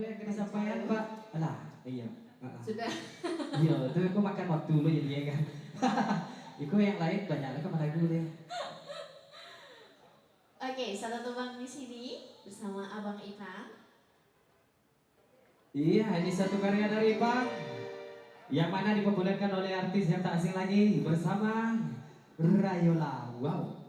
yang disampaikan Pak. Alah, iya. Sudah. Iya, itu aku makan waktu lu jadi ya kan. Itu yang lain banyak lagi lagu deh. Oke, satu tebang di sini bersama Abang Ipang. Iya, ini satu karya dari Ipang yang mana dipopulerkan oleh artis yang tak asing lagi bersama Rayola. Wow.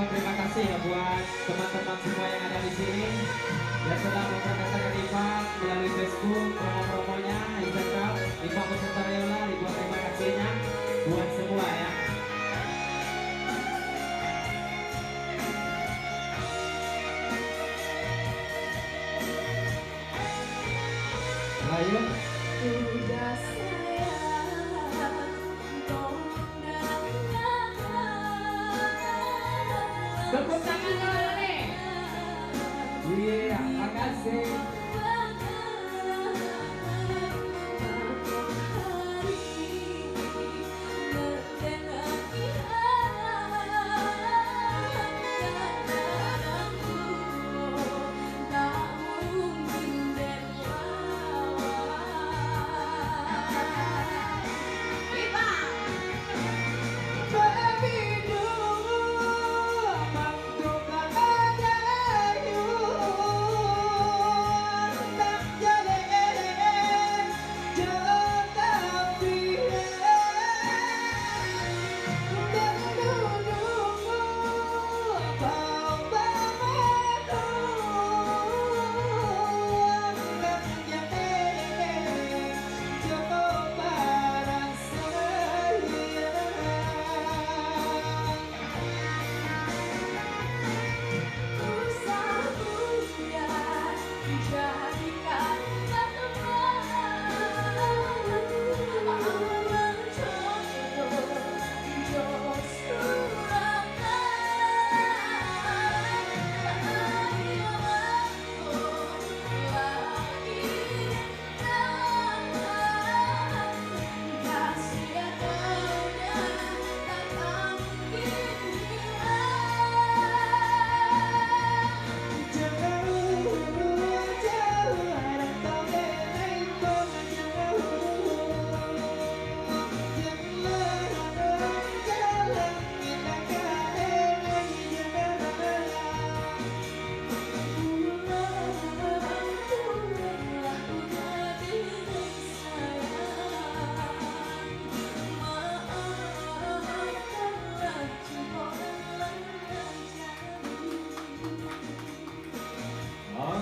Terima kasih ya buat teman-teman semua yang ada di sini yang telah memperkenalkan Ipang melalui Facebook, promo-promonya, Instagram, Ipang beserta Rayola, dibuat terima kasihnya buat semua ya. Ayo. Tepuk tangan dulu nih. Iya, makasih.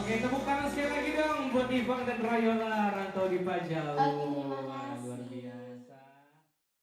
Oke, tepuk tangan sekali lagi dong buat Ipang dan Rayola Rantau di Pajau. Oke, terima kasih. Luar biasa.